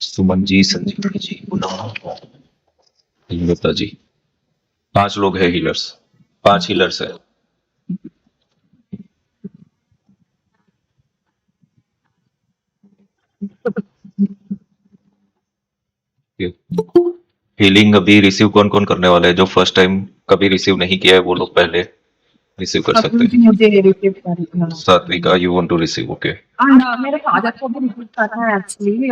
सुमन जी, संजीवनी जी, पूनम, हेमलता जी। 5 लोग हैं healers. 5 healers है। हीलिंग अभी रिसीव कौन कौन करने वाला है? जो फर्स्ट टाइम कभी रिसीव नहीं किया है वो लोग पहले रिसीव कर सकते अभी हैं। मुझे रिसीव करना Satvika, you want to receive? Okay. and मेरे फादर को भी रिसीव करना है actually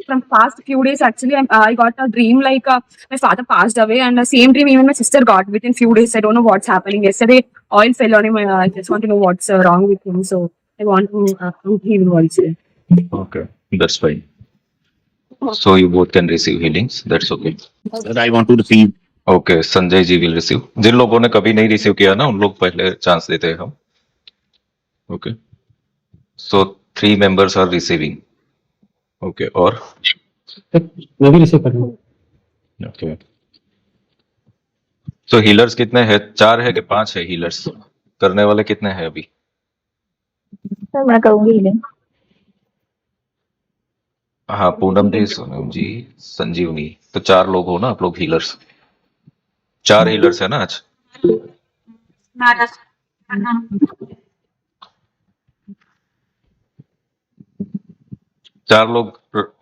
from past few days actually I got a dream like my father passed away and the same dream even my sister got within few days. I don't know what's happening. Yesterday oil fell on him. I just want to know what's wrong with him, so I want to heal also. Okay, that's fine. So you both can receive healings. That's okay. Sir, I want to receive. Okay, Sanjay ji will receive. जिन लोगों ने कभी नहीं receive किया ना उन लोग पहले चांस देते हैं हम। Okay, so 3 members are receiving. Okay, और मैं भी रिसीव कर लूँ। ओके, सो हीलर्स कितने हैं? 4 है कि 5 है हीलर्स? करने वाले कितने हैं अभी? सर मैं करूंगी हीलिंग। हाँ, पूनम जी, सोनम जी, संजीवनी, तो 4 लोग हो ना आप लोग हीलर्स? 4 हीलर्स है ना आज? चार लोग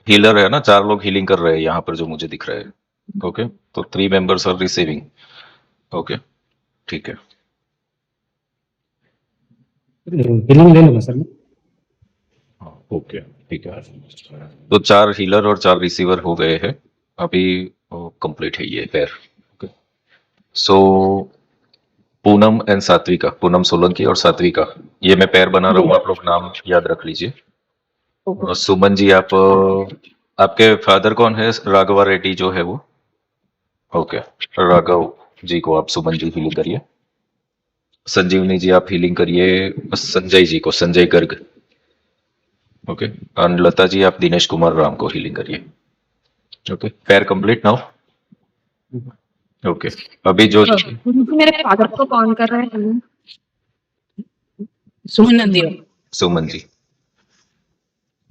हीलर है ना? 4 लोग हीलिंग कर रहे हैं यहाँ पर जो मुझे दिख रहे हैं। ओके, तो 3 मेंबर्स आर रिसीविंग। ओके, ठीक है। हीलिंग ले लूँगा सर मैं। ओके, ठीक है। तो 4 हीलर और 4 रिसीवर हो गए हैं अभी। कंप्लीट है ये pair. Okay, so Poonam and Satvika, Poonam Solanki और सात्विका, ये मैं पेयर बना रहा हूँ, आप लोग नाम याद रख लीजिए। और सुमन जी, आप आपके फादर कौन है? राघवा रेड्डी जो है वो? ओके, राघव जी को आप सुमन जी हीलिंग करिए। संजीवनी जी आप हीलिंग करिए संजय जी को, संजय गर्ग। ओके, और लता जी आप दिनेश कुमार राम को हीलिंग करिए। Okay, pair complete now. Okay, अभी जो मेरे फादर को कौन कर रहे हैं? सुमन नंदी। सुमन जी।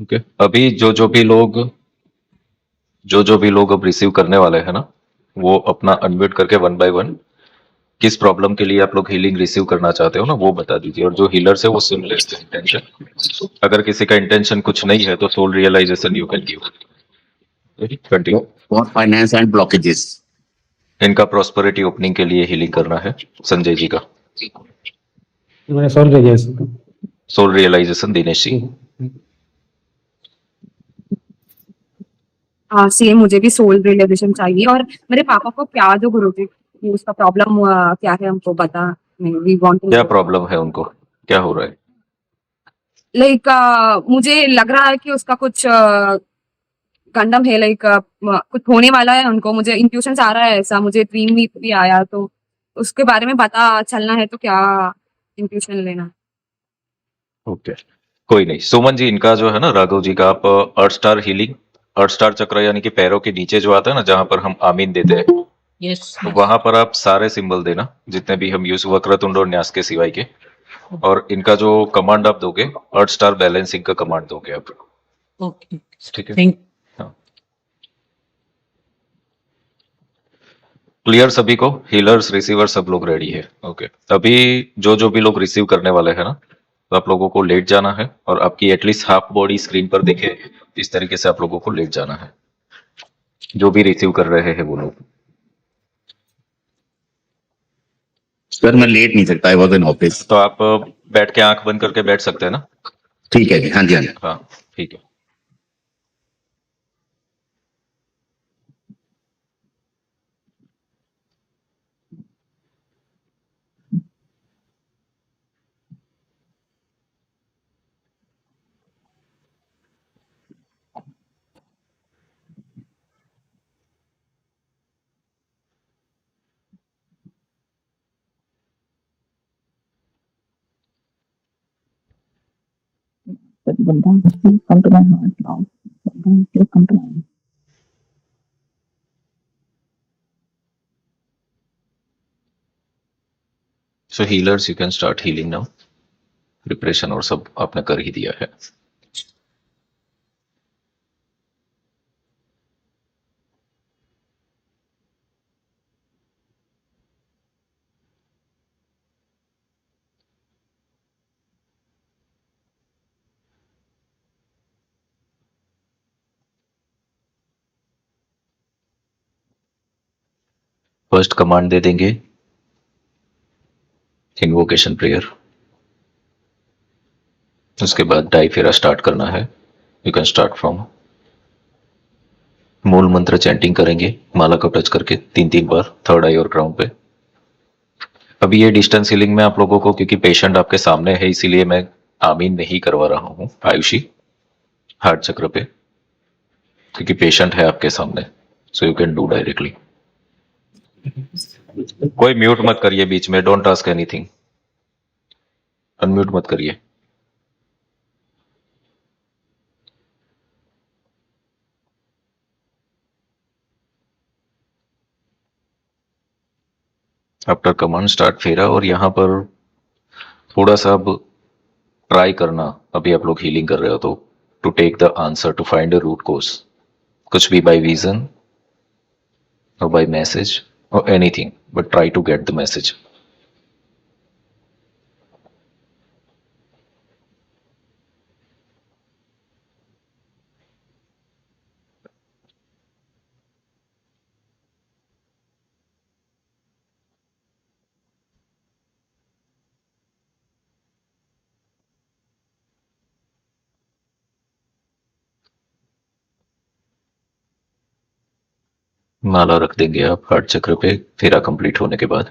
ओके, अभी जो भी लोग अब रिसीव करने वाले हैं ना, वो अपना अनम्यूट करके 1 बाय 1 किस प्रॉब्लम के लिए आप लोग हीलिंग रिसीव करना चाहते हो ना वो बता दीजिए। और जो हीलर है वो सुन ले इंटेंशन। अगर किसी का इंटेंशन कुछ नहीं है तो soul realisation you can give. Continue. For finance and blockages. इनका प्रॉस्पेरिटी ओपनिंग के लिए हीलिंग करना है संजय जी का। मैंने सॉल्व कर दिया इसको। Soul realisation Dinesh ji. हाँ सेम, मुझे भी सोल रियलाइजेशन चाहिए। और मेरे पापा को क्या जो गुरु जी उसका प्रॉब्लम क्या है हमको बता। वी वांट क्या प्रॉब्लम है उनको? क्या हो रहा है? लाइक मुझे लग रहा है कि उसका कुछ गंडम है। लाइक कुछ होने वाला है उनको। मुझे इंट्यूशन आ रहा है ऐसा। मुझे ड्रीम भी आया तो उसके बारे में पता चलना है तो क्या इंट्यूशन लेना। ओके, कोई नहीं। सुमन जी, इनका जो है ना राघव जी का, आप अर्थ स्टार हीलिंग, अर्थ स्टार चक्र यानी कि पैरों के नीचे जो आता है ना जहां पर हम आमीन देते हैं, Yes. तो वहां पर आप सारे सिंबल देना जितने भी हम यूज, वक्रतुंड और न्यास के सिवाय के। और इनका जो कमांड आप दोगे, अर्थ स्टार बैलेंसिंग का कमांड दोगे आप। Okay. ठीक है, Thank. हाँ। क्लियर सभी को? हीलर्स, रिसीवर सब लोग रेडी है? ओके, अभी जो भी लोग रिसीव करने वाले हैं ना, तो आप लोगों को लेट जाना है और आपकी एटलीस्ट हाफ बॉडी स्क्रीन पर दिखे इस तरीके से आप लोगों को लेट जाना है, जो भी रिसीव कर रहे हैं वो लोग। सर मैं लेट नहीं सकता, आई वॉज इन ऑफिस। तो आप बैठ के आंख बंद करके बैठ सकते हैं ना? ठीक है जी, हाँ जी हाँ जी। हाँ, ठीक है। But Bundang, please come to my heart now. Bundang, please come to my heart. So healers you can start healing now. Preparation और सब आपने कर ही दिया है। फर्स्ट कमांड दे देंगे इन्वोकेशन प्रेयर, उसके बाद डाई फेरा स्टार्ट करना है। यू कैन स्टार्ट फ्रॉम मूल मंत्र चैंटिंग करेंगे माला को टच करके 3 बार थर्ड आई और क्राउन पे। अभी ये डिस्टेंस हीलिंग में आप लोगों को, क्योंकि पेशेंट आपके सामने है, इसीलिए मैं आमीन नहीं करवा रहा हूं आयुषी हार्ट चक्र पे, क्योंकि पेशेंट है आपके सामने। So you can do directly. कोई म्यूट मत करिए बीच में, डोंट आस्क एनीथिंग, अनम्यूट मत करिए। आफ्टर कमांड स्टार्ट फेरा, और यहां पर थोड़ा सा अब ट्राई करना, अभी आप लोग हीलिंग कर रहे हो तो, to take the answer, to find the root cause, कुछ भी बाय विजन और बाय मैसेज और anything, but try to get the message. माला रख देंगे आप हार्ट चक्र पे फेरा कंप्लीट होने के बाद।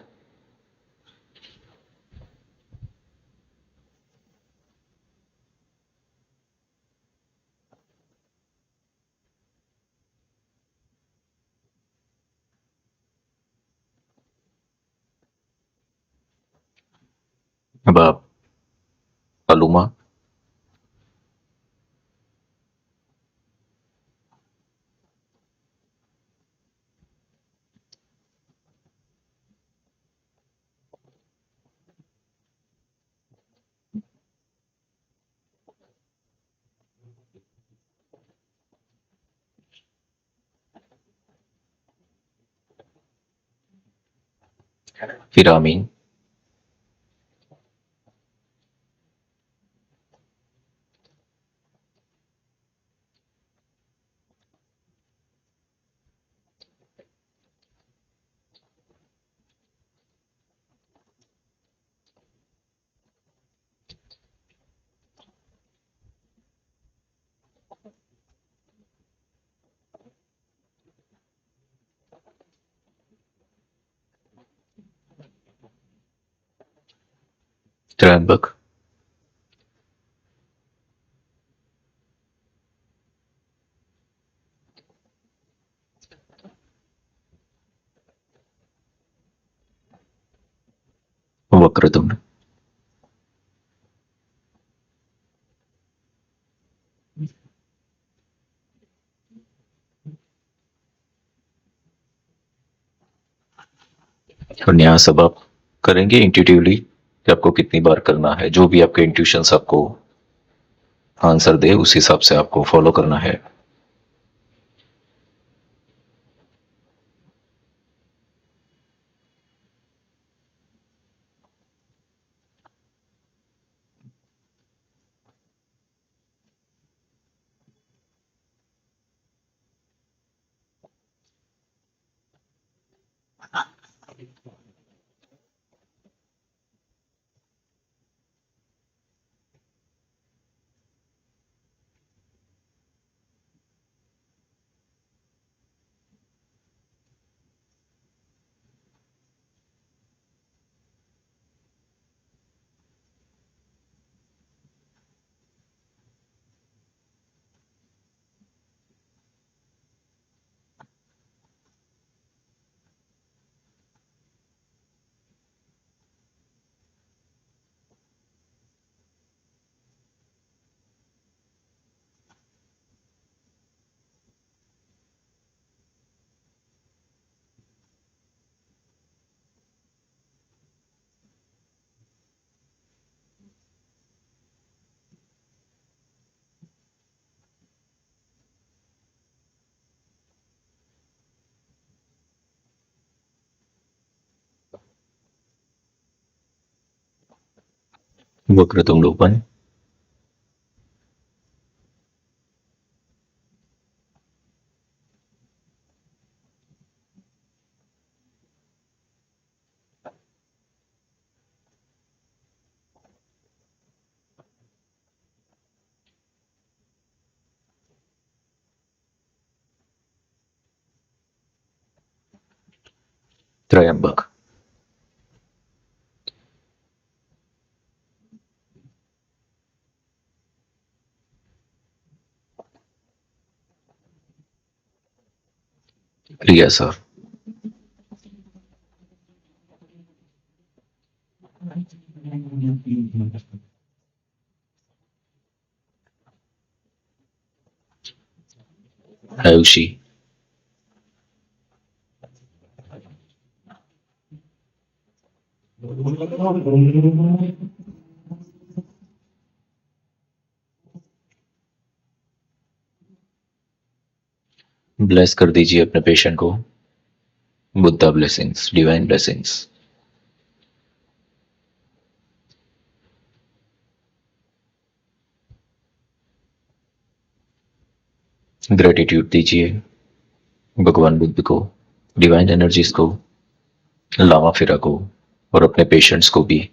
अब आप अलुमा, फिर आमीन, त्रयंबक, वक्रतुंड, और न्यास अब आप करेंगे इंट्यूटिवली कि आपको कितनी बार करना है, जो भी आपके इंट्यूशंस आपको आंसर दे उस हिसाब से आपको फॉलो करना है। Vakratunda open, Trayambak. Kriya, sir. Ayushi. Bless कर दीजिए अपने पेशेंट को. Buddha blessings, divine blessings. Gratitude दीजिए भगवान बुद्ध को, डिवाइन एनर्जीज को, लामा फिरा को और अपने पेशेंट्स को भी.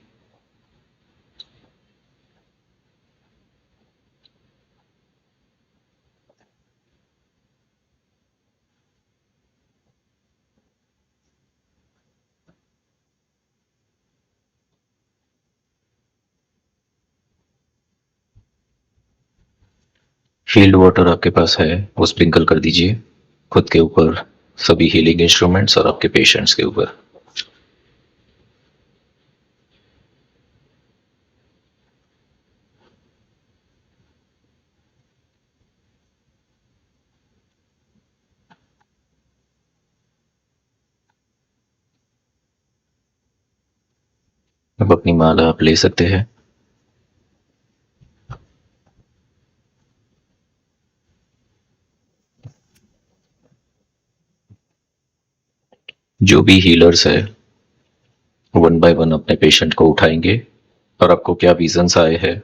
हील्ड वाटर आपके पास है, वो स्प्रिंकल कर दीजिए खुद के ऊपर, सभी हीलिंग इंस्ट्रूमेंट्स और आपके पेशेंट्स के ऊपर. अब अपनी माला आप ले सकते हैं. जो भी हीलर्स है वन बाय वन अपने पेशेंट को उठाएंगे और आपको क्या विजन्स आए हैं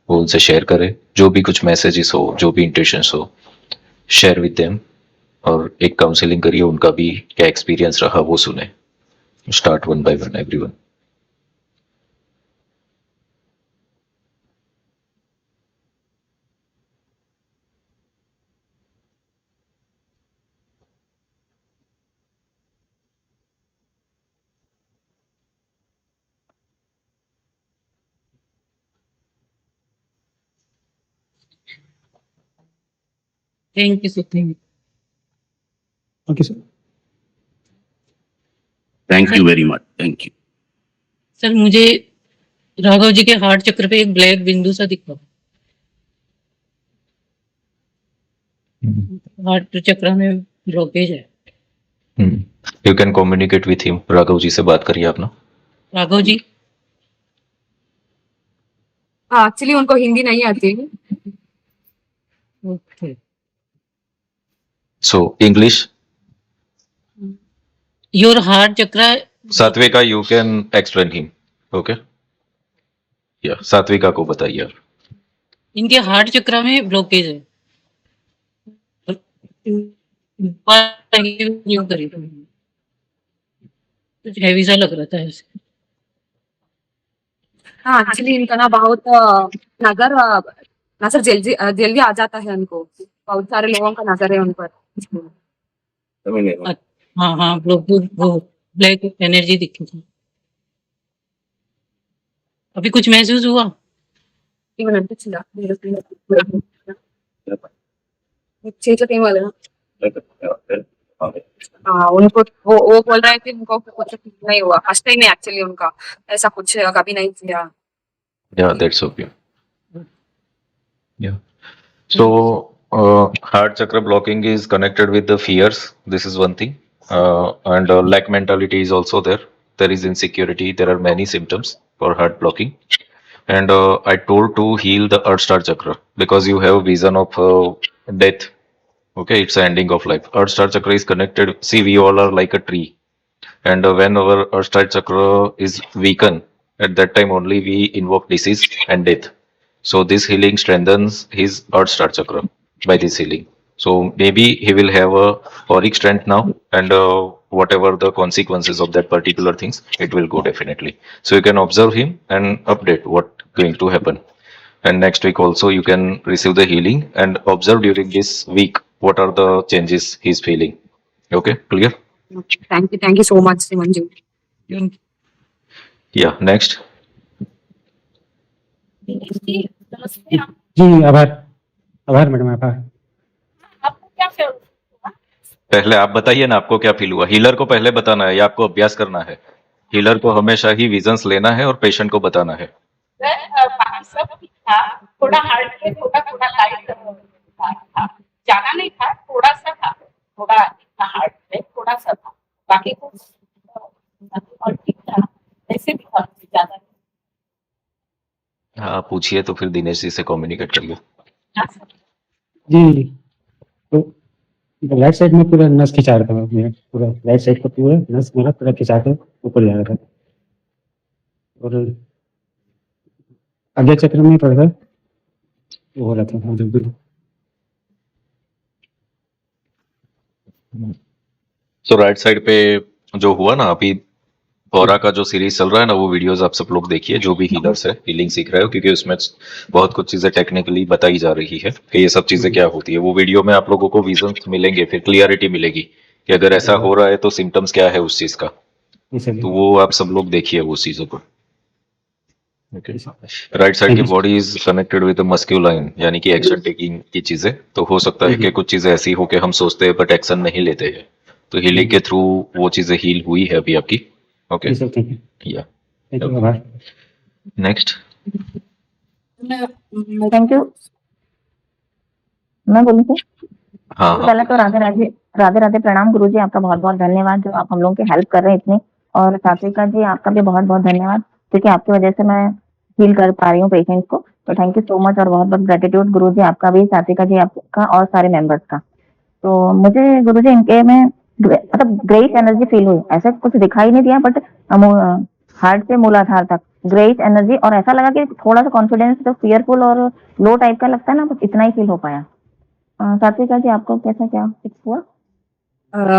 वो उनसे शेयर करें. जो भी कुछ मैसेजेस हो, जो भी इंटेंशंस हो, शेयर विद देम. और एक काउंसलिंग करिए, उनका भी क्या एक्सपीरियंस रहा वो सुने. Start one by one everyone. Thank you sir, thank okay sir. Thank you very much. Thank you. Sir मुझे राघव जी के हार्ट चक्र पे एक ब्लैक बिंदु सा दिखा. हार्ट चक्र में ब्लॉकेज है. You can communicate with him. Raghav ji से बात करिए आप ना. राघव जी, एक्चुअली उनको हिंदी नहीं आती. Okay. So English your heart chakra, Satvika, you can explain him. Okay, या सात्विका को बताइए आप. इनके हार्ट चक्र में ब्लॉकेज है. यूं करी कुछ हैवी सा लग रहा था ऐसे. हाँ, एक्चुअली इनका ना बहुत नजर नजर जल्दी जल्दी आ जाता है उनको. बहुत सारे लोगों का नजर है उन पर. हाँ हाँ, वो ब्लैक एनर्जी दिखी थी. अभी कुछ महसूस हुआ? ఇవి అనిపించిందా చేతిలో ఏం వాళ్ళ उनको वो बोल रहे थे उनको कुछ नहीं हुआ. फर्स्ट टाइम एक्चुअली उनका ऐसा कुछ कभी नहीं किया. Yeah, that's okay. Yeah. So, heart chakra blocking is connected with the fears. This is one thing. And lack mentality is also there. There is insecurity. There are many symptoms for heart blocking. And I told to heal the Earth Star chakra because you have vision of death. Okay, it's the ending of life. Earth Star chakra is connected. See, we all are like a tree. And when our Earth Star chakra is weakened, at that time only we invoke disease and death. So this healing strengthens his Earth Star chakra by this healing. So maybe he will have a auric strength now, and whatever the consequences of that particular things, it will go definitely. So you can observe him and update what going to happen. And next week also you can receive the healing and observe during this week what are the changes he's feeling. Okay, clear? Thank you so much, Manju. या next. जी आभार आभार madam आभार। पहले आप बताइए ना आपको क्या फील हुआ। हीलर को पहले बताना है या आपको अभ्यास करना है? हीलर को हमेशा ही विजन्स लेना है और पेशेंट को बताना है। बाकी सब ठीक था, थोड़ा हार्ड थे, थोड़ा थोड़ा लाइट था, ज्यादा नहीं था, थोड़ा सा था, थोड़ा हार्ड थे, थोड़ा सा था, बाकी कुछ और ठीक था, ऐसे भी था ज्यादा नहीं। हाँ पूछिए तो फिर दिनेश जी से कम्युनिकेट करिए। जी तो राइट साइड में पूरा नस खिंचा रहा था, मेरा पूरा राइट साइड का पूरा नस मेरा पूरा खिंचा के ऊपर जा रहा था और आज्ञा चक्र में पड़ रहा वो हो रहा था मतलब तो राइट साइड पे जो हुआ ना अभी पौरा का जो सीरीज चल रहा है ना वो वीडियोस आप सब लोग देखिए जो भी हीलर्स है हीलिंग सीख रहे हो, क्योंकि उसमें बहुत कुछ चीजें टेक्निकली बताई जा रही है कि ये सब चीजें क्या होती है। वो वीडियो में आप लोगों को विजन्स मिलेंगे, फिर क्लियरिटी मिलेगी कि अगर ऐसा हो रहा है तो सिम्टम्स क्या है उस चीज का। इसलिए तो वो आप सब लोग देखिए वो चीजों को। राइट साइड की body is connected with masculine यानी कि एक्शन टेकिंग की चीजें। तो हो सकता है कि कुछ चीजें ऐसी हो कि हम सोचते हैं बट एक्शन नहीं लेते हैं, तो हीलिंग के थ्रू वो चीजें हील हुई है अभी आपकी। ओके सब ठीक है। या थैंक यू आभार। नेक्स्ट। Thank you. मैं बोलूँ क्या? हाँ तो पहले तो राधे राधे प्रणाम गुरुजी, आपका बहुत बहुत धन्यवाद जो आप हम लोगों की हेल्प कर रहे हैं इतनी। और सात्विका जी आपका भी बहुत बहुत धन्यवाद, क्योंकि आपकी वजह से मैं हील कर पा रही हूँ पेशेंट्स को। तो थैंक यू सो मच और बहुत बहुत ग्रेटिट्यूड गुरुजी आपका भी, सात्विका जी आपका और सारे मेंबर्स का। तो मुझे गुरुजी इनके में मतलब ग्रेट एनर्जी फील हुई, ऐसा कुछ दिखाई नहीं दिया बट हार्ट से मूलाधार तक ग्रेट एनर्जी, और ऐसा लगा कि थोड़ा सा कॉन्फिडेंस जो फियरफुल और लो टाइप का लगता है ना, बस इतना ही फील हो पाया। सात्विका जी आपको कैसा क्या फिक्स हुआ?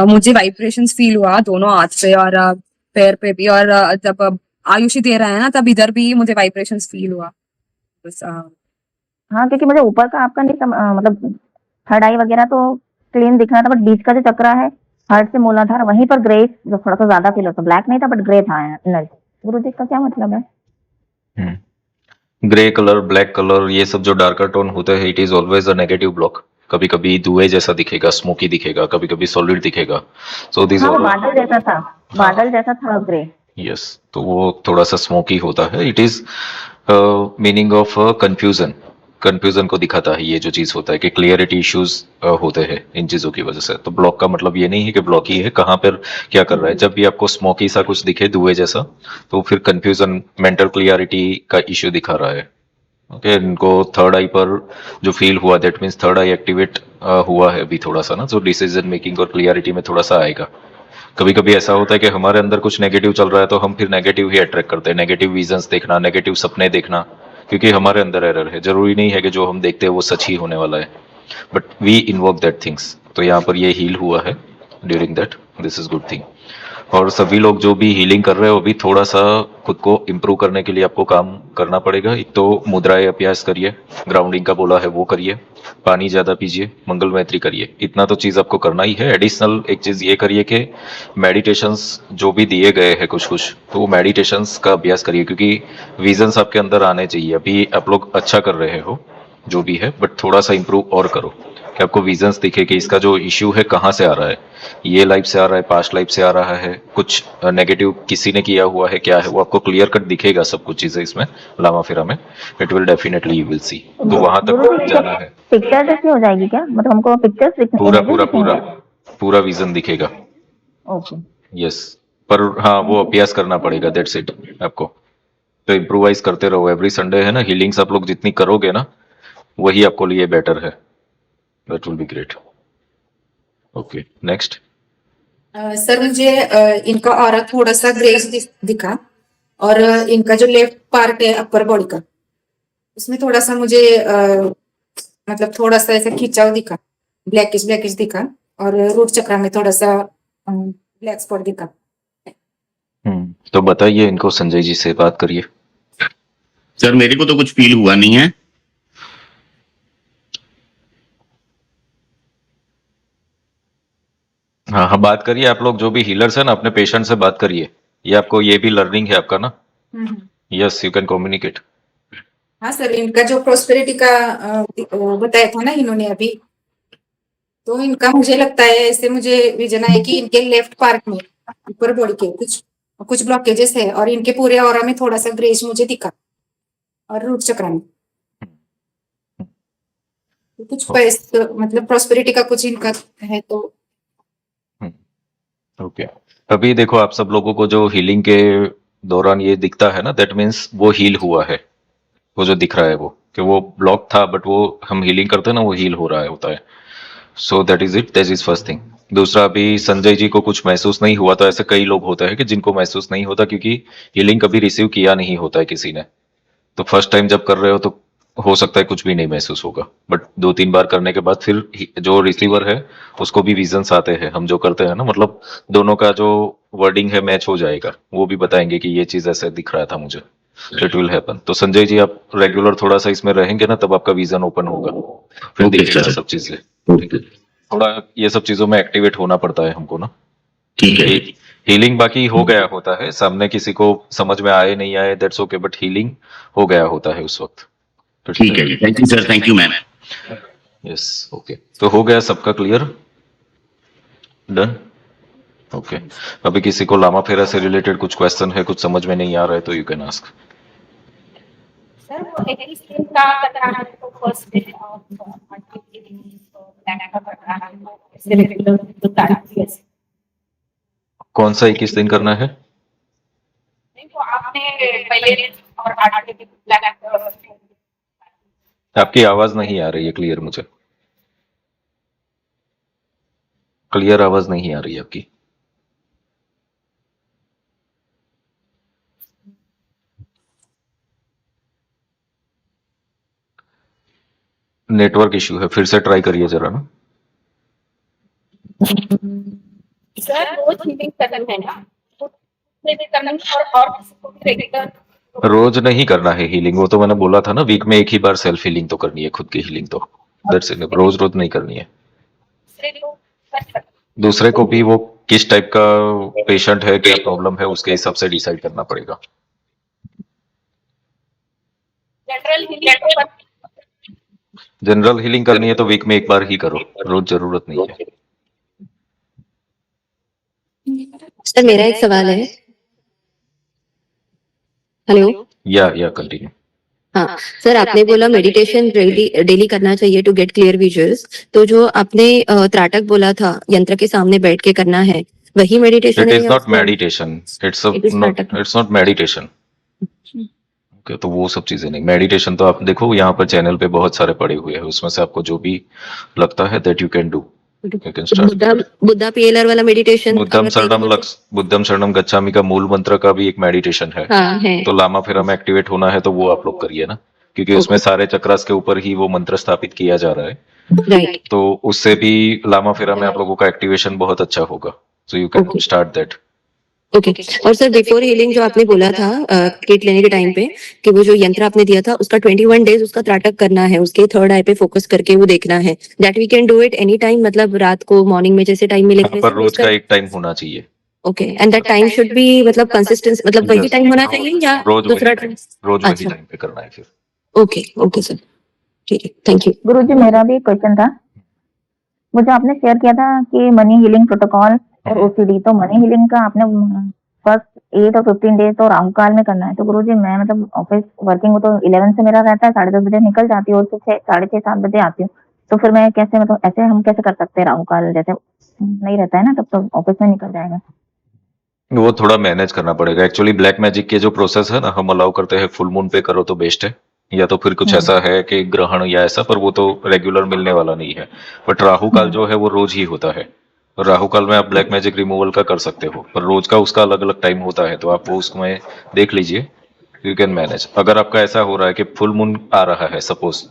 मुझे वाइब्रेशंस फील हुआ दोनों हाथ पे और पैर पे भी, और जब आयुषी दे रहा है ना तब इधर भी मुझे वाइब्रेशंस फील हुआ बस। हाँ, क्योंकि मुझे ऊपर का आपका नहीं मतलब थर्ड आई वगैरह तो क्लीन दिख रहा था, बट बीच का जो चक्र है हार्ट से मूलाधार वहीं पर ग्रे जो थोड़ा सा ज्यादा फील होता, ब्लैक नहीं था बट ग्रे था एनर्जी। गुरु जी का क्या मतलब है? ग्रे कलर ब्लैक कलर ये सब जो डार्कर टोन होते हैं it is always a negative block. कभी कभी धुएं जैसा दिखेगा, स्मोकी दिखेगा, कभी कभी सॉलिड दिखेगा। सो दिस हाँ, वो बादल जैसा था, बादल जैसा था ग्रे। यस, तो वो थोड़ा सा स्मोकी होता है। It is meaning of confusion. Confusion को दिखाता है ये जो चीज होता है कि क्लियरिटी इश्यूज होते हैं इन चीजों की वजह से। तो ब्लॉक का मतलब ये नहीं है कि ब्लॉक ही है, कहाँ पर क्या कर रहा है। जब भी आपको स्मोकी सा कुछ दिखे धुएं जैसा तो फिर कंफ्यूजन मेंटल क्लियरिटी का इश्यू दिखा रहा है। ओके इनको थर्ड आई पर जो फील हुआ that means third I activate हुआ है अभी थोड़ा सा ना, जो डिसीजन मेकिंग और क्लियरिटी में थोड़ा सा आएगा। कभी कभी ऐसा होता है कि हमारे अंदर कुछ नेगेटिव चल रहा है तो हम फिर नेगेटिव ही अट्रैक्ट करते हैं, नेगेटिव विजन्स देखना, नेगेटिव सपने देखना, क्योंकि हमारे अंदर एरर है। जरूरी नहीं है कि जो हम देखते हैं वो सच ही होने वाला है, but we invoke that things. तो यहाँ पर ये हील हुआ है during that, this is good thing. और सभी लोग जो भी हीलिंग कर रहे हो अभी थोड़ा सा खुद को इम्प्रूव करने के लिए आपको काम करना पड़ेगा। एक तो मुद्राएं अभ्यास करिए, ग्राउंडिंग का बोला है वो करिए, पानी ज्यादा पीजिए, मंगल मैत्री करिए, इतना तो चीज आपको करना ही है। एडिशनल एक चीज ये करिए कि मेडिटेशंस जो भी दिए गए हैं कुछ कुछ, तो वो मेडिटेशंस का अभ्यास करिए, क्योंकि विजन्स आपके अंदर आने चाहिए। अभी आप लोग अच्छा कर रहे हो जो भी है, बट थोड़ा सा इम्प्रूव और करो कि आपको विजन्स दिखे कि इसका जो इश्यू है कहाँ से आ रहा है। ये लाइफ से आ रहा है, पास्ट लाइफ से आ रहा है, कुछ नेगेटिव किसी ने किया हुआ है, क्या है वो आपको क्लियर कट दिखेगा सब कुछ चीजें इसमें लामा फिरा में। It will definitely you will see. तो वहां तक जाना है। पिक्चर जैसी हो जाएगी क्या, मतलब हमको पिक्चर्स पूरा पूरा पूरा पूरा विजन दिखेगा। ओके। यस, पर हाँ वो अभ्यास करना पड़ेगा, दैट्स इट आपको। तो इम्प्रोवाइज करते रहो। एवरी संडे है ना हीलिंग्स, आप लोग जितनी करोगे ना वही आपको लिए बेटर है। That will be great. Okay next. Sir मुझे इनका ऑरा थोड़ा सा ग्रेस दिखा, और इनका जो लेफ्ट पार्ट है अपर बॉडी का उसमें थोड़ा सा मुझे मतलब थोड़ा सा ऐसा खिंचाव दिखा, ब्लैकिश ब्लैकिश दिखा, और रूट चक्र में थोड़ा सा ब्लैक स्पॉट दिखा। तो बताइए इनको, संजय जी से बात करिए। सर मेरे को तो कुछ फील हुआ नहीं है। हाँ हाँ, बात करिए आप लोग जो भी हीलर्स है ना, अपने पेशेंट से बात करिए। ये आपको ये भी लर्निंग है आपका ना। Yes, you can communicate. हाँ सर, इनका जो प्रोस्पेरिटी का बताया था ना इन्होंने अभी, तो इनका मुझे लगता है, ऐसे मुझे विजन है कि इनके लेफ्ट पार्ट में ऊपर बॉडी के कुछ कुछ ब्लॉकेजेस है और इनके पूरे ऑरा में थोड़ा सा ग्रेस मुझे दिखा, और रूट चक्र में तो कुछ मतलब प्रोस्पेरिटी का कुछ इनका है तो। ओके, अभी देखो आप सब लोगों को जो हीलिंग के दौरान ये दिखता है ना, दैट मीन्स वो हील हुआ है। वो जो दिख रहा है वो कि वो ब्लॉक था, बट वो हम हीलिंग करते हैं ना, वो हील हो रहा है होता है। So that is it, that is first thing. दूसरा, अभी संजय जी को कुछ महसूस नहीं हुआ, तो ऐसे कई लोग होते हैं कि जिनको महसूस नहीं होता, क्योंकि हीलिंग कभी रिसीव किया नहीं होता है किसी ने। तो फर्स्ट टाइम जब कर रहे हो तो हो सकता है कुछ भी नहीं महसूस होगा, बट 2-3 बार करने के बाद फिर जो रिसीवर है उसको भी विजन्स आते हैं। हम जो करते हैं ना, मतलब दोनों का जो वर्डिंग है मैच हो जाएगा, वो भी बताएंगे कि ये चीज ऐसे दिख रहा था मुझे। It will happen. तो संजय जी, आप रेगुलर थोड़ा सा इसमें रहेंगे ना, तब आपका विजन ओपन होगा, फिर Okay, दिखेगा sir. सब चीजें। ओके, थोड़ा ये सब चीजों में एक्टिवेट होना पड़ता है हमको ना। ठीक है, हीलिंग बाकी हो गया होता है, सामने किसी को समझ में आए नहीं आए दैट्स ओके, बट हीलिंग हो गया होता है उस वक्त। ठीक है। Thank you sir, thank you ma'am. Yes, okay, तो हो गया सबका क्लियर, डन। ओके, अभी किसी को लामा फेरा से रिलेटेड कुछ क्वेश्चन है, कुछ समझ में नहीं आ रहा है, तो यू कैन आस्क। सर वो 21 दिन का बता रहा है तो फर्स्ट डे ऑफ का बता रहा है तो ऐसे रेगुलर बता रही है। कौन सा 21 दिन करना है? नहीं तो आपने पहले और 8 दिन लगा। आपकी आवाज नहीं आ रही है क्लियर, मुझे क्लियर आवाज नहीं आ रही है आपकी। नेटवर्क इश्यू है, फिर से ट्राई करिए जरा ना। सर रोज हीलिंग करना है ना, तो करना है और किसी को भी रेगुलर रोज नहीं करना है हीलिंग, वो तो मैंने बोला था ना, वीक में एक ही बार सेल्फ हीलिंग तो करनी है, खुद की हीलिंग तो दैट्स इट। रोज रोज नहीं करनी है। दूसरे लोग कर सकते दूसरे को भी वो किस टाइप का पेशेंट है, क्या प्रॉब्लम है, उसके हिसाब से डिसाइड करना पड़ेगा। जनरल हीलिंग जनरल हीलिंग करनी है तो वीक में एक बार ही करो, रोज जरूरत नहीं है। सर मेरा एक सवाल है। हेलो। या कंटिन्यू। हाँ सर, आपने बोला मेडिटेशन डेली डेली करना चाहिए टू गेट क्लियर विजुअल्स, तो जो आपने त्राटक बोला था यंत्र के सामने बैठ के करना है, वही मेडिटेशन इट है इज या नॉट उसमें- meditation, it's It is Tratak. It's not meditation. Okay, तो वो सब चीजें नहीं। मेडिटेशन तो आप देखो यहाँ पर चैनल पे बहुत सारे पड़े हुए हैं, उसमें से आपको जो भी लगता है that you can do, you can Buddha start. Buddha PLR वाला मेडिटेशन बुद्धम शरणम गच्छामि का मूल मंत्र का भी एक मेडिटेशन है। हाँ है। तो लामा फेरा में एक्टिवेट होना है तो वो आप लोग करिए ना, क्योंकि उसमें सारे चक्रास के ऊपर ही वो मंत्र स्थापित किया जा रहा है। राइट। तो उससे भी लामा फेरा में आप लोगों का एक्टिवेशन बहुत अच्छा होगा, so you can Okay. Start that. Okay. और सर बिफोर हीलिंग जो आपने बोला था किट लेने के टाइम पे, कि वो जो यंत्र आपने दिया था उसका 21 डेज उसका त्राटक करना है, उसके थर्ड आई पे फोकस करके वो देखना है, that we can do it any time, मतलब रात को मॉर्निंग में जैसे टाइम मिले पर रोज का एक टाइम होना चाहिए। Okay, and that time should be मतलब कंसिस्टेंस, मतलब वही Yes. टाइम होना चाहिए या रोज दूसरा वही टाइम? रोज वही अच्छा। टाइम पे करना है फिर। ओके ओके सर, ठीक है, थैंक यू। गुरुजी मेरा भी एक क्वेश्चन था। वो जो आपने शेयर किया था कि मनी हीलिंग प्रोटोकॉल और ओसीडी, तो मनी हीलिंग का आपने फर्स्ट 8 और 15 डेज तो राहु काल में करना है। तो गुरुजी मैं मतलब ऑफिस वर्किंग तो 11 से मेरा रहता है, 10:30 बजे निकल जाती हूँ और फिर 6:30-7 बजे आती हूँ। तो फिर मैं कैसे, मतलब ऐसे हम कैसे कर सकते हैं? राहु काल जैसे नहीं रहता है ना, तब तो ऑफिस में निकल जाएगा। वो थोड़ा मैनेज करना पड़ेगा। एक्चुअली ब्लैक मैजिक के जो प्रोसेस है ना, हम अलाउ करते हैं फुल मून पे करो तो बेस्ट है, या तो फिर कुछ ऐसा है कि ग्रहण या ऐसा, पर वो तो रेगुलर मिलने वाला नहीं है। बट राहु काल जो है वो रोज ही होता है, और राहु काल में आप ब्लैक मैजिक रिमूवल का कर सकते हो, पर रोज का उसका अलग अलग टाइम होता है, तो आप वो उसमें देख लीजिए, यू कैन मैनेज। अगर आपका ऐसा हो रहा है कि फुल मून आ रहा है, सपोज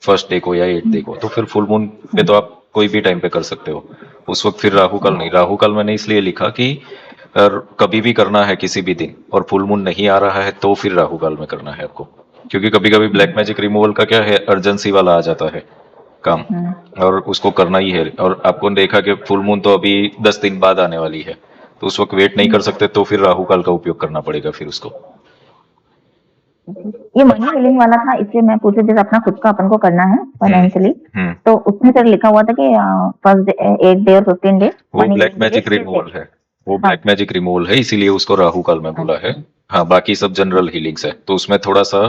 फर्स्ट डे को या 8 डे को, तो फिर फुल मून पे तो आप कोई भी टाइम पे कर सकते हो उस वक्त, फिर राहु काल नहीं। राहु काल मैंने इसलिए लिखा कि कभी भी करना है किसी भी दिन, और फुल मून नहीं आ रहा है तो फिर राहु काल में करना है आपको, क्योंकि कभी कभी ब्लैक मैजिक रिमूवल का क्या है, अर्जेंसी वाला आ जाता है, काम, और उसको करना ही है। और आपको देखा कि फुल मून तो अभी 10 दिन बाद आने वाली है, तो उस वक्त वेट नहीं कर सकते, तो फिर राहु काल का उपयोग करना पड़ेगा फिर उसको। ये मनी हीलिंग वाला था, इसलिए मैं पूछी, जैसे अपना खुद का अपन को करना है फाइनेंशियली, हम्म, तो उसमें सर लिखा हुआ था कि फर्स्ट 8 डे और 15 डे वो ब्लैक मैजिक रिमूवल है, वो ब्लैक मैजिक रिमूवल है, इसीलिए उसको राहु काल में बोला है। हाँ, बाकी सब जनरल हीलिंग्स है, तो उसमें थोड़ा सा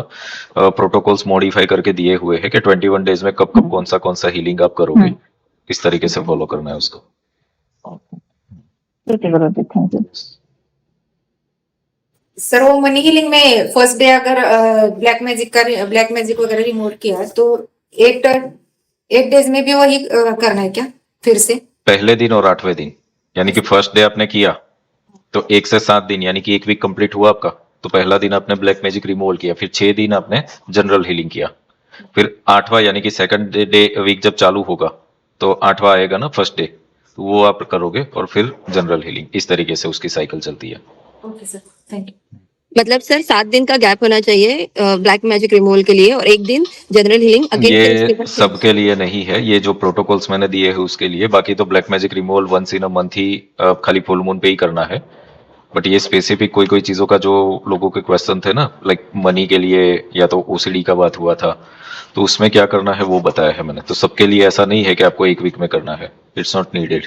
प्रोटोकॉल्स मॉडिफाई करके दिए हुए हैं कि 21 डेज में कब कब कौन सा हीलिंग आप करोगे, इस तरीके से फॉलो करना है उसको। ठीक है गुरु जी, थैंक यू। सर वो मनी हीलिंग में फर्स्ट डे अगर ब्लैक मैजिक वगैरह रिमूव किया तो 8 डेज में भी वही करना है क्या फिर से? पहले दिन और 8वें दिन, यानी कि फर्स्ट डे आपने किया तो 1 से 7 दिन, यानी कि 1 वीक कंप्लीट हुआ आपका, तो पहला दिन आपने ब्लैक मैजिक रिमूवल किया, फिर 6 दिन आपने जनरल हीलिंग किया, फिर 8वां यानी कि सेकंड डे वीक जब चालू होगा तो 8वां आएगा ना फर्स्ट डे, तो वो आप करोगे और फिर जनरल हीलिंग, इस तरीके से उसकी साइकिल चलती है। Okay sir, thank you. मतलब सर 7 दिन का गैप होना चाहिए ब्लैक मैजिक रिमूवल के लिए, और 1 दिन जनरल हीलिंग अगेन। ये सबके लिए नहीं है, ये जो प्रोटोकॉल्स मैंने दिए हैं उसके लिए, बाकी तो black magic removal once in a month ही खाली फुल मून पे ही करना है। बट ये स्पेसिफिक कोई कोई चीजों का जो लोगों के क्वेश्चन थे ना, लाइक मनी के लिए या तो ओसीडी का बात हुआ था, तो उसमें क्या करना है वो बताया है मैंने। तो सबके लिए ऐसा नहीं है कि आपको 1 वीक में करना है, इट्स नॉट नीडेड,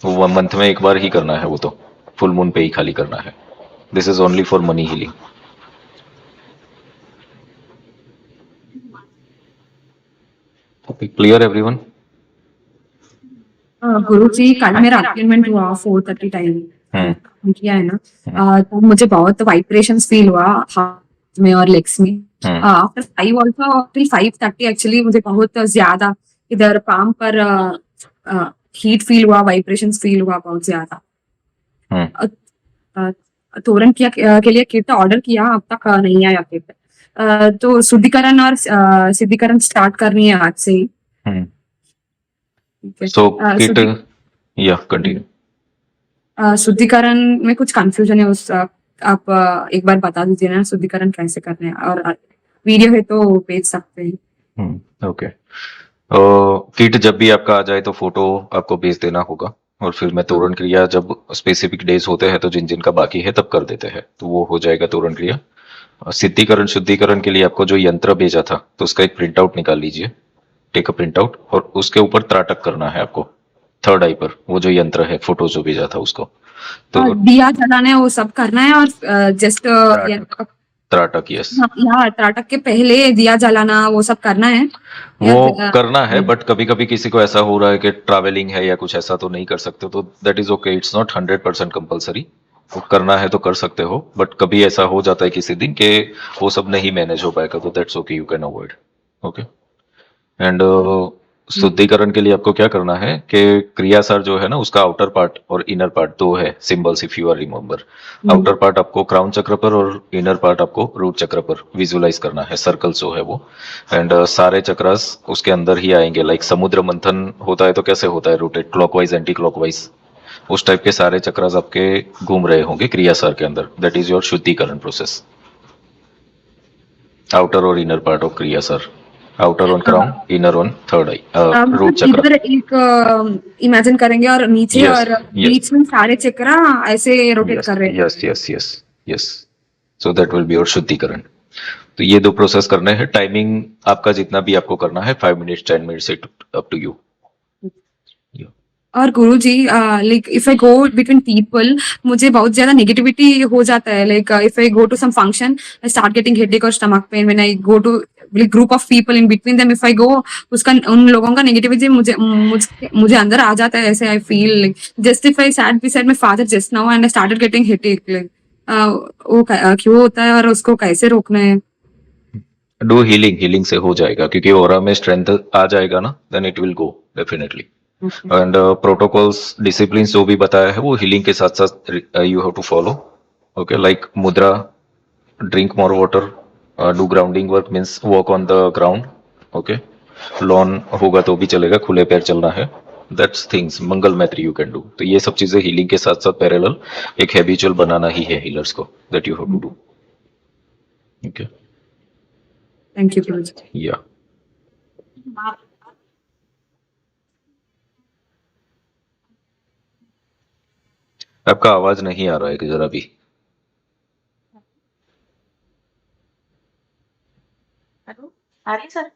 वो मंथ में एक बार ही करना है, वो तो फुल मून पे ही खाली करना है। This is only for money healing. Clear everyone? गुरु जी, कल मेरा अपॉइंटमेंट हुआ 4:30 टाइम किया है ना, तो मुझे बहुत वाइब्रेशंस फील हुआ हाथ में और लेग्स में। आफ्टर 5 ऑल्सो टिल 5:30 एक्चुअली मुझे बहुत ज्यादा इधर पाम पर हीट फील हुआ, वाइब्रेशंस फील हुआ बहुत ज्यादा। तोरण के लिए किट ऑर्डर किया, अब तक नहीं आया किट। तो शुद्धिकरण और सिद्धिकरण स्टार्ट करनी है आज से ही। सो किट या कंटिन्यू। शुद्धिकरण में कुछ कंफ्यूजन है, उस आप एक बार बता दीजिए ना शुद्धिकरण कैसे करने हैं, और वीडियो है तो भेज सकते हैं। ओके, किट जब भी आपका आ जाए तो फोटो आपको भेज देना होगा, और फिर मैं तोरण क्रिया जब स्पेसिफिक डेज होते हैं तो जिन जिन का बाकी है तब कर देते हैं, तो वो हो जाएगा तोरण क्रिया। सिद्धिकरण शुद्धिकरण के लिए आपको जो यंत्र भेजा था तो उसका एक प्रिंट आउट निकाल लीजिए, टेक अ प्रिंट आउट, और उसके ऊपर त्राटक करना है आपको, थर्ड आई पर वो जो यंत्र है, फोटो जो भेजा था उसको, तो दिया जलाना है वो सब करना है, और जस्ट त्राटक, यस, यहाँ त्राटक के पहले दिया जलाना वो सब करना है, वो करना है। बट कभी कभी किसी को ऐसा हो रहा है कि ट्रैवलिंग है या कुछ ऐसा, तो नहीं कर सकते, तो that is okay, it's not 100% compulsory, वो करना है तो कर सकते हो। बट कभी ऐसा हो जाता है किसी दिन कि वो सब नहीं मैनेज हो पाएगा, तो that's okay, you can avoid. Okay, and शुद्धिकरण के लिए आपको क्या करना है कि क्रियासार जो है ना उसका आउटर पार्ट और इनर पार्ट दो है symbols, if you are remember. Outer part आपको क्राउन चक्र पर और इनर पार्ट आपको रूट चक्र पर विजुअलाइज करना है, सर्कल जो है वो। एंड सारे चक्रास उसके अंदर ही आएंगे, लाइक समुद्र मंथन होता है तो कैसे होता है, रोटेट क्लॉकवाइज एंटी क्लॉकवाइज, उस टाइप के सारे चक्रास आपके घूम रहे होंगे क्रियासार के अंदर। That is your shuddhikaran process, outer और inner part of Kriyasar, outer on crown, inner on third eye, root chakra. इधर एक इमेजिन करेंगे और नीचे Yes, और yes. बीच में सारे चक्रा ऐसे रोटेट कर रहे हैं। Yes yes yes yes, so that will be your शुद्धिकरण। तो ये 2 प्रोसेस करने हैं, टाइमिंग आपका जितना भी आपको करना है 5 minutes 10 minutes, up to you. और guru ji, like if I go between people, मुझे बहुत ज्यादा नेगेटिविटी हो जाता है, like if I go to some function I start getting headache और stomach pain when I go to group of people, in between them if I go, उसका उन लोगों का नेगेटिविटी मुझे अंदर आ जाता है, ऐसे I feel like just if I sat beside my father just now and I started getting headache, like वो क्यों होता है और उसको कैसे रोकना है? डू हीलिंग, हीलिंग से हो जाएगा, क्योंकि ऑरा में स्ट्रेंथ आ जाएगा ना, then it will go definitely. And protocols discipline जो भी बताया है वो हीलिंग के साथ साथ you have to follow. Okay, like mudra, drink more water, do grounding work means walk on the ground. Okay, lawn होगा तो भी चलेगा, खुले पैर चलना है, दैट्स थिंग्स मंगल मैत्री यू कैन डू। तो ये सब चीजें हीलिंग के साथ साथ पैरेलल एक हैबिचुअल बनाना ही है हीलर्स को, that you have to do. Okay, thank you guru ji. या आपका आवाज नहीं आ रहा है कि जरा भी। हेलो, आ रही है सर?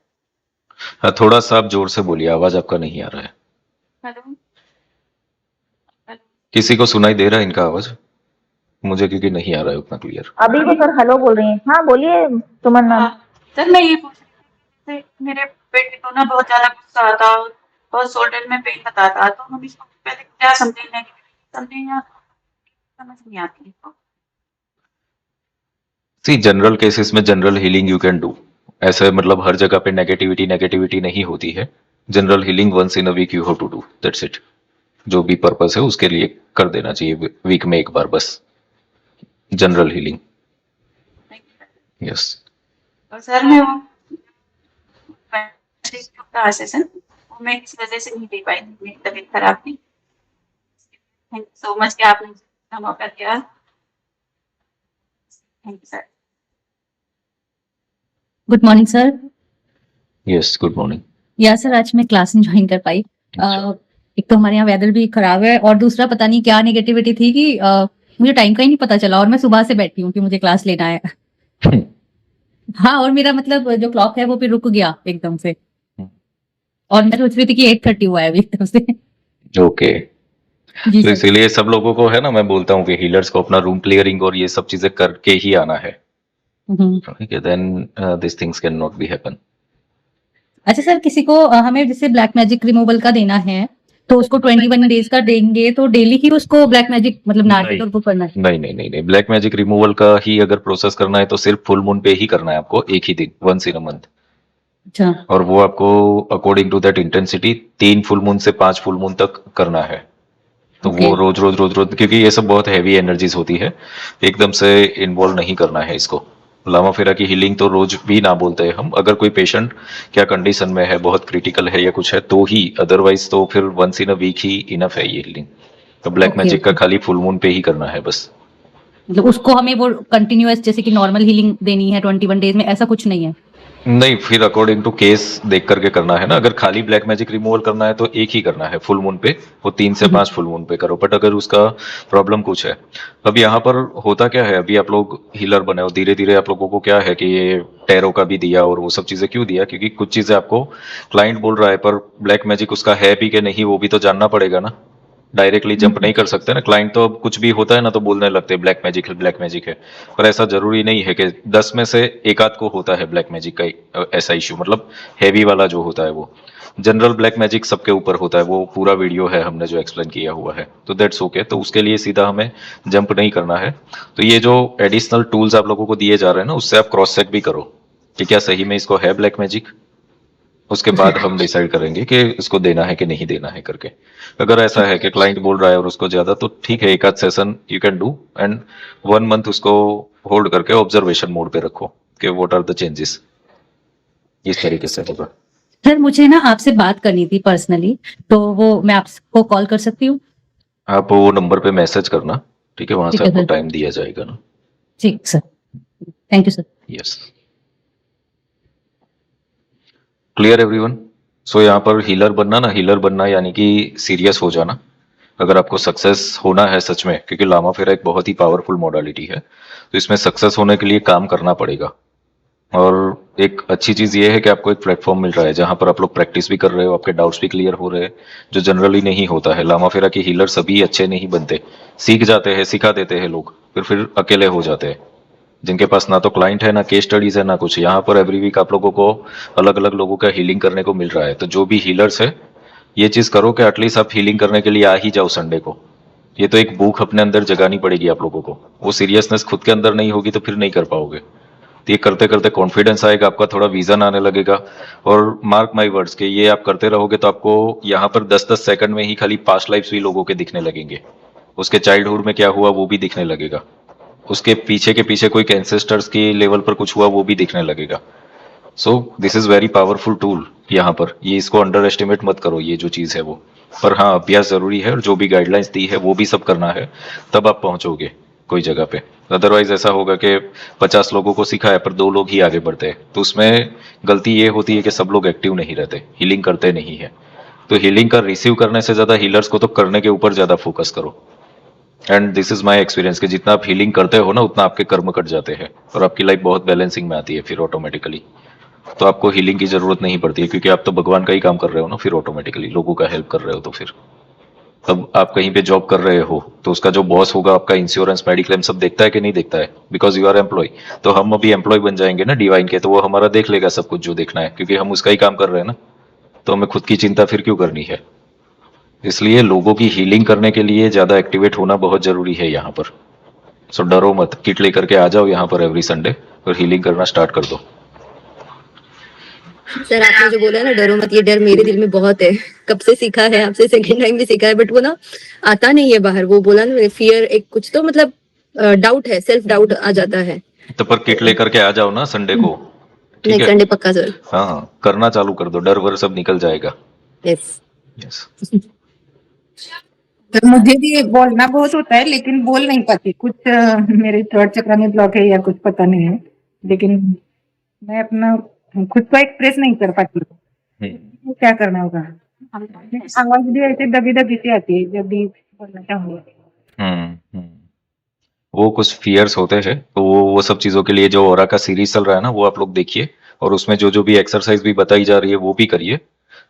हाँ, थोड़ा सा आप जोर से बोलिए, आवाज आपका नहीं आ रहा है। हेलो। किसी को सुनाई दे रहा है इनका आवाज? मुझे क्योंकि नहीं आ रहा है उतना क्लियर। अभी वो सर हेलो बोल रही हैं। हाँ बोलिए सुमन मैम। सर मैं ये पूछ रही थी, मेरे बेटे को ना बहुत ज्यादा गुस्सा आता है और शोल्डर में पेन बताता है, तो हम इसको पहले क्या समझें, या समझ नहीं आती है। सी, जनरल केसेस में general healing you can do. ऐसे मतलब हर जगह पे नेगेटिविटी नेगेटिविटी नहीं होती है। General healing once in a week you have to do, that's it. जो भी पर्पस है उसके लिए कर देना चाहिए वीक में एक बार बस। General healing, yes. और सर मैं वो का सेशन वो मैं इस वजह से नहीं दे पाई थी, मेरी तबीयत खराब थी। थैंक यू सो मच कि आपने मुझे मौका दिया। Thank you sir. Good morning sir. Yes, good morning. या सर, आज मैं क्लास नहीं ज्वाइन कर पाई। एक तो हमारे यहाँ वेदर भी खराब है और दूसरा पता नहीं क्या नेगेटिविटी थी कि मुझे टाइम का ही नहीं पता चला और मैं सुबह से बैठी हूँ कि मुझे क्लास लेना है। हाँ, और मेरा मतलब जो क्लॉक है वो भी रुक गया एकदम से और मैं सोच रही थी कि 8:30 हुआ है अभी एकदम से। ओके। जी तो सर। इसीलिए सब लोगों को है ना, मैं बोलता हूँ कि हीलर्स को अपना रूम क्लियरिंग और ये सब चीजें करके ही आना है। ठीक है, then this things can not be happen. अच्छा सर, किसी को हमें जैसे ब्लैक मैजिक रिमूवल का देना है तो उसको 21 डेज का देंगे तो डेली ही उसको ब्लैक मैजिक मतलब नार्केट और वो करना है? नहीं नहीं नहीं नहीं, ब्लैक मैजिक रिमूवल का ही अगर प्रोसेस करना है तो सिर्फ फुल मून पे ही करना है आपको, एक ही दिन, वंस इन अ मंथ। अच्छा। और वो आपको according to that intensity 3 full moon से 5 फुल मून तक करना है। तो Okay. वो रोज रोज रोज रोज, क्योंकि ये सब बहुत हैवी एनर्जीज होती है, एकदम से इन्वॉल्व नहीं करना है इसको। लामा फेरा की हीलिंग तो रोज भी ना बोलते हैं हम, अगर कोई पेशेंट क्या कंडीशन में है, बहुत क्रिटिकल है या कुछ है तो ही, अदरवाइज तो फिर वंस इन अ वीक ही इनफ है ये हीलिंग। तो ब्लैक Okay, मैजिक का okay. खाली फुल मून पे ही करना है बस। मतलब उसको हमें वो कंटिन्यूअस जैसे कि नॉर्मल हीलिंग देनी है 21 डेज में, ऐसा कुछ नहीं है? नहीं, फिर अकॉर्डिंग टू केस देख करके करना है ना। अगर खाली ब्लैक मैजिक रिमूवल करना है तो एक ही करना है फुल मून पे, वो 3 से 5 फुल मून पे करो। बट अगर उसका प्रॉब्लम कुछ है, अब यहाँ पर होता क्या है, अभी आप लोग हीलर बने हो, धीरे धीरे आप लोगों को क्या है कि ये टैरो का भी दिया और वो सब चीजें क्यों दिया, क्योंकि कुछ चीजें आपको क्लाइंट बोल रहा है पर ब्लैक मैजिक उसका है भी कि नहीं वो भी तो जानना पड़ेगा ना। डायरेक्टली जंप नहीं कर सकते ना क्लाइंट, तो अब कुछ भी होता है ना तो बोलने लगते हैं ब्लैक मैजिक है, ब्लैक मैजिक है। पर ऐसा जरूरी नहीं है कि 10 में से एक आध को होता है ब्लैक मैजिक का ऐसा इश्यू, मतलब हैवी वाला जो होता है वो। जनरल ब्लैक मैजिक सबके ऊपर होता है, वो पूरा वीडियो है हमने जो एक्सप्लेन किया हुआ है, तो दैट्स ओके। तो उसके लिए सीधा हमें जंप नहीं करना है। तो ये जो एडिशनल टूल्स आप लोगों को दिए जा रहे हैं ना, उससे आप क्रॉस चेक भी करो कि क्या सही में इसको है ब्लैक मैजिक। उसके बाद हम डिसाइड करेंगे कि इसको देना है कि नहीं देना है करके। अगर ऐसा है कि क्लाइंट बोल रहा है और उसको ज्यादा, तो ठीक है, एक आध session you can do and 1 month उसको होल्ड करके ऑब्जर्वेशन मोड पे रखो कि व्हाट आर द चेंजेस। इस तरीके से होगा। सर मुझे ना आपसे बात करनी थी पर्सनली, तो वो मैं आपको कॉल कर सकती हूँ? आप वो नंबर पे मैसेज करना, ठीक है, वहां ठीक से है आपको सर। टाइम दिया जाएगा ना। ठीक sir, thank you sir. Yes, clear everyone. So यहाँ पर हीलर बनना ना, हीलर बनना यानी कि सीरियस हो जाना। अगर आपको सक्सेस होना है सच में, क्योंकि लामा फेरा एक बहुत ही पावरफुल मॉडलिटी है, तो इसमें सक्सेस होने के लिए काम करना पड़ेगा। और एक अच्छी चीज ये है कि आपको एक प्लेटफॉर्म मिल रहा है जहां पर आप लोग प्रैक्टिस भी कर रहे हो, आपके डाउट्स भी क्लियर हो रहे हैं, जो जनरली नहीं होता है। लामा फेरा के हीलर सभी अच्छे नहीं बनते, सीख जाते हैं, सिखा देते हैं लोग, फिर अकेले हो जाते हैं, जिनके पास ना तो क्लाइंट है, ना केस स्टडीज है, ना कुछ। यहाँ पर एवरी वीक आप लोगों को अलग अलग लोगों का हीलिंग करने को मिल रहा है। तो जो भी हीलर्स है, ये चीज करो कि एटलीस्ट आप हीलिंग करने के लिए आ ही जाओ संडे को। ये तो एक भूख अपने अंदर जगानी पड़ेगी आप लोगों को। वो सीरियसनेस खुद के अंदर नहीं होगी तो फिर नहीं कर पाओगे। तो ये करते करते कॉन्फिडेंस आएगा, आपका थोड़ा विजन आने लगेगा। और मार्क माई वर्ड्स के ये आप करते रहोगे तो आपको यहाँ पर 10-10 सेकंड में ही खाली पास्ट लाइफ्स भी लोगों के दिखने लगेंगे। उसके चाइल्डहुड में क्या हुआ वो भी दिखने लगेगा, उसके पीछे के पीछे कोई एंसेस्टर्स की लेवल पर कुछ हुआ वो भी दिखने लगेगा। So this is very powerful tool यहाँ पर, ये इसको अंडर एस्टिमेट मत करो ये जो चीज है वो। पर हाँ, अभ्यास जरूरी है और जो भी गाइडलाइंस दी है वो भी सब करना है, तब आप पहुंचोगे कोई जगह पे। अदरवाइज ऐसा होगा कि 50 लोगों को सिखा है पर 2 लोग ही आगे बढ़ते हैं, तो उसमें गलती ये होती है कि सब लोग एक्टिव नहीं रहते, हीलिंग करते नहीं है। तो हीलिंग का रिसीव करने से ज्यादा हीलर्स को तो करने के ऊपर ज्यादा फोकस करो, and this is my experience कि जितना आप हीलिंग करते हो ना उतना आपके कर्म कट जाते हैं और आपकी लाइफ बहुत बैलेंसिंग में आती है फिर ऑटोमेटिकली। तो आपको हीलिंग की जरूरत नहीं पड़ती है क्योंकि आप तो भगवान का ही काम कर रहे हो ना, फिर ऑटोमेटिकली लोगों का हेल्प कर रहे हो। तो फिर अब आप कहीं पे जॉब कर रहे हो तो उसका जो बॉस होगा आपका इंश्योरेंस मेडिक्लेम सब देखता है कि नहीं देखता है, बिकॉज यू आर एम्प्लॉय। तो हम अभी एम्प्लॉय बन जाएंगे ना डिवाइन के, तो वो हमारा देख लेगा सब कुछ जो देखना है क्योंकि हम उसका ही काम कर रहे हैं ना। तो हमें खुद की चिंता फिर क्यों करनी है। इसलिए लोगों की हीलिंग करने के लिए ज्यादा एक्टिवेट होना बहुत जरूरी है यहाँ पर। सो डरो मत, किट लेकर के आ जाओ यहाँ पर एवरी संडे और हीलिंग करना स्टार्ट कर दो। सर आपने जो बोला ना डरो मत, ये डर मेरे दिल में बहुत है, कब से सीखा है आपसे, सेकंड टाइम भी सीखा है, बट वो ना आता नहीं है बाहर। वो बोला ना फियर, एक कुछ तो मतलब डाउट है, सेल्फ डाउट आ जाता है। तो पर किट लेकर के आ जाओ ना संडे को, ठीक नेक्स्ट है। संडे पक्का सर। हाँ करना चालू कर दो, डर वर सब निकल जाएगा। यस। यस। तो मुझे भी बोलना बहुत होता है लेकिन बोल नहीं पाती, कुछ मेरे थर्ड चक्र में ब्लॉक है या कुछ पता नहीं है, लेकिन मैं अपना खुद को एक्सप्रेस नहीं कर पाती। तो क्या करना होगा? आवाज भी ऐसे दबी दबी सी आती है जब भी बोलना चाहूंगी। हम्म। वो कुछ फियर्स होते हैं, तो वो सब चीजों के लिए जो ओरा का सीरीज चल रहा है ना वो आप लोग देखिए, और उसमें जो जो भी एक्सरसाइज भी बताई जा रही है वो भी करिए।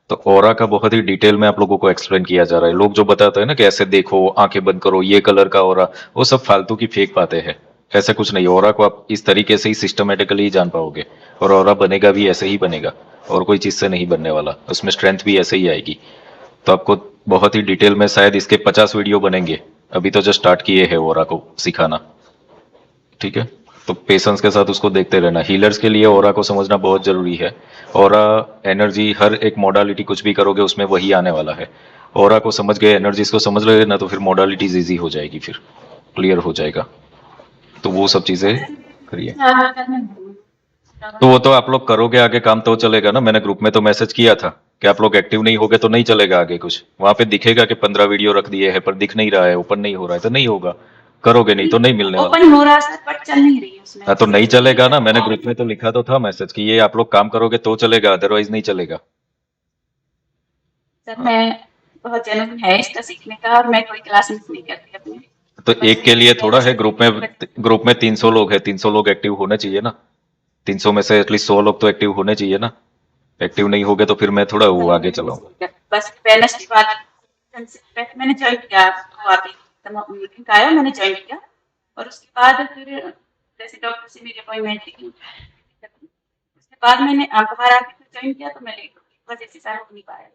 तो ओरा का बहुत ही डिटेल में आप लोगों को एक्सप्लेन किया जा रहा है। लोग जो बताते हैं ना कि ऐसे देखो, आंखें बंद करो, ये कलर का ओरा, वो सब फालतू की फेक बातें हैं। ऐसा कुछ नहीं, ओरा को आप इस तरीके से ही सिस्टमेटिकली ही जान पाओगे, और ओरा बनेगा भी ऐसे ही बनेगा, और कोई चीज से नहीं बनने वाला। उसमें स्ट्रेंथ भी ऐसे ही आएगी। तो आपको बहुत ही डिटेल में शायद इसके 50 वीडियो बनेंगे। अभी तो जस्ट स्टार्ट किए हैं ओरा को सिखाना, ठीक है। तो पेशेंस के साथ उसको देखते रहना। हीलर्स के लिए ओरा को समझना बहुत जरूरी है। ओरा एनर्जी, हर एक मॉडलिटी कुछ भी करोगे उसमें वही आने वाला है। ओरा को समझ गए, एनर्जीज को समझ रहे ना, तो फिर मॉडलिटीज इजी हो जाएगी, फिर क्लियर हो जाएगा। तो वो सब चीजें करिए। तो वो तो आप लोग करोगे आगे काम तो चलेगा ना। मैंने ग्रुप में तो मैसेज किया था कि आप लोग एक्टिव नहीं होगे तो नहीं चलेगा आगे कुछ। वहां पे दिखेगा कि 15 वीडियो रख दिए हैं पर दिख नहीं रहा है, ओपन नहीं हो रहा है, तो नहीं होगा। करोगे नहीं तो नहीं मिलने वाला। ओपन हो रहा है सर बट चल नहीं रही है उसमें। हाँ तो नहीं चलेगा ना। मैंने ग्रुप में तो लिखा तो था मैसेज कि ये आप लोग काम करोगे तो चलेगा, अदरवाइज नहीं चलेगा। सर मैं बहुत जेन्युइन है इसका सीखने का, और मैं कोई क्लास मिस नहीं करती अपने। तो एक के लिए थोड़ा है, ग्रुप में 300 लोग हैं, 300 लोग एक्टिव होने चाहिए ना। 300 में से एटलीस्ट 100 लोग तो एक्टिव होने चाहिए ना। एक्टिव नहीं होगे तो फिर मैं थोड़ा वो आगे चलाऊंगा। बस अवेयरनेस के बाद मैंने ज्वाइन किया, मीटिंग आया, मैंने ज्वाइन किया, और उसके बाद फिर जैसे डॉक्टर से मेरी अपॉइंटमेंट ली, उसके बाद मैंने दोबारा आके ज्वाइन किया, तो मेरे वजह से सर हो नहीं पाया।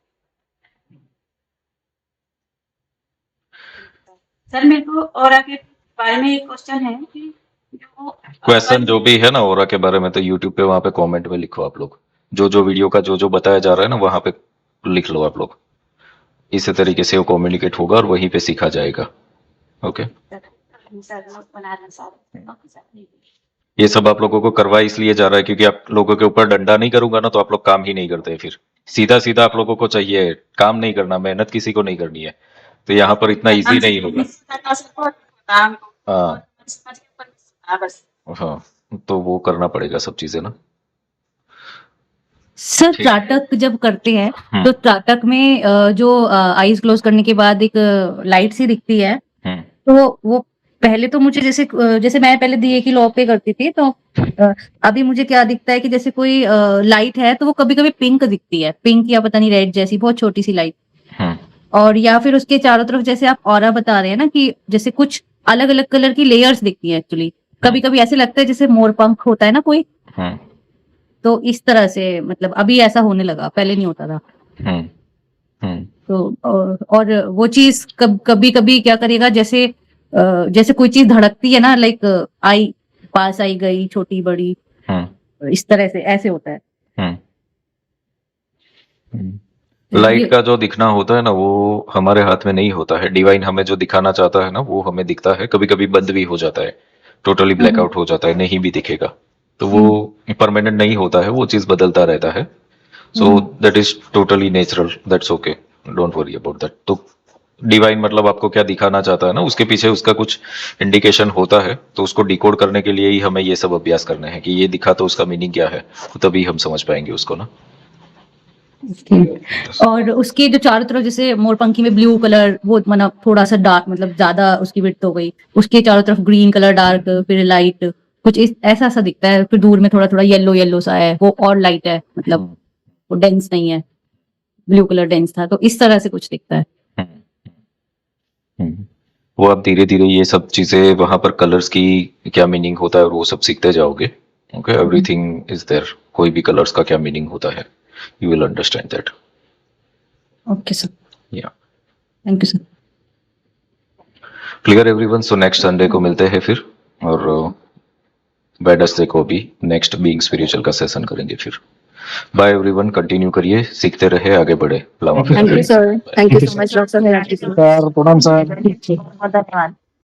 सर मेरे को और आगे बारे में एक क्वेश्चन है कि जो क्वेश्चन जो भी है ना ओरा के बारे में, तो यूट्यूब पे वहां पे कमेंट में लिखो आप लोग। जो जो वीडियो का जो जो बताया जा रहा है ना वहां पे लिख लो आप लोग। इसी तरीके से वो कम्युनिकेट होगा और वहीं पे सीखा जाएगा। ओके। सर बना रहे सर, ये सब आप लोगों को करवा इसलिए जा रहा है क्योंकि आप लोगों के ऊपर डंडा नहीं करूंगा ना तो आप लोग काम ही नहीं करते। फिर सीधा सीधा आप लोगों को चाहिए काम नहीं करना, मेहनत किसी को नहीं करनी है। तो यहाँ पर इतना इजी नहीं होगा। हाँ बस हाँ, तो वो करना पड़ेगा सब चीजें ना। सर ठीक। त्राटक जब करते हैं तो त्राटक में जो आईज क्लोज करने के बाद एक लाइट सी दिखती है, हम्म। तो वो पहले तो मुझे जैसे मैं पहले दिए की लॉ पे करती थी, तो अभी मुझे क्या दिखता है कि जैसे कोई लाइट है तो वो कभी कभी पिंक दिखती है, पिंक या पता नहीं रेड जैसी बहुत छोटी सी लाइट। हम्म। और या फिर उसके चारों तरफ जैसे आप ऑरा बता रहे हैं ना कि जैसे कुछ अलग अलग कलर की लेयर्स दिखती है एक्चुअली। कभी कभी ऐसे लगता है जैसे मोर पंख होता है ना कोई, हम्म। तो इस तरह से मतलब अभी ऐसा होने लगा, पहले नहीं होता था। हम्म। हम्म। तो और वो चीज कभी कभी क्या करेगा, जैसे कोई चीज धड़कती है ना, लाइक आई पास आई गई छोटी बड़ी, इस तरह से ऐसे होता है। लाइट का जो दिखना होता है ना वो हमारे हाथ में नहीं होता है। डिवाइन हमें जो दिखाना चाहता है ना वो हमें दिखता है। कभी कभी बंद भी हो जाता है, टोटली ब्लैकआउट हो जाता है, नहीं भी दिखेगा। तो वो परमानेंट नहीं होता है, वो चीज बदलता रहता है। So that is totally natural, that's okay, don't worry about that. तो डिवाइन मतलब आपको क्या दिखाना चाहता है ना उसके पीछे उसका कुछ इंडिकेशन होता है, तो उसको डिकोड करने के लिए ही हमें ये सब अभ्यास करने हैं कि ये दिखा तो उसका मीनिंग क्या है, तो तभी हम समझ पाएंगे उसको ना। और उसके जो चारों तरफ जैसे मोरपंखी में ब्लू कलर वो मतलब थोड़ा सा डार्क मतलब ज्यादा उसकी विड्थ हो गई, उसके चारों तरफ ग्रीन कलर डार्क फिर लाइट कुछ ऐसा सा दिखता है, फिर दूर में थोड़ा थोड़ा येलो येलो सा है वो और लाइट है मतलब वो डेंस नहीं है, ब्लू कलर डेंस था, तो इस तरह से कुछ दिखता है। वो आप धीरे धीरे ये सब चीजें वहां पर कलर्स की क्या मीनिंग होता है और वो सब सीखते जाओगे। ओके, एवरीथिंग इज देयर, कोई भी कलर्स का क्या मीनिंग होता है, you will understand that. Okay sir, या thank you sir. Clear everyone. So next Sunday को मिलते हैं फिर, और वेडनेसडे को भी नेक्स्ट बीइंग स्पिरिचुअल का सेशन करेंगे फिर। बाय एवरीवन, कंटिन्यू करिए, सीखते रहे, आगे बढ़े। Thank you sir, thank you so much doctor. Sir प्रणाम सर। बहुत धन्यवाद।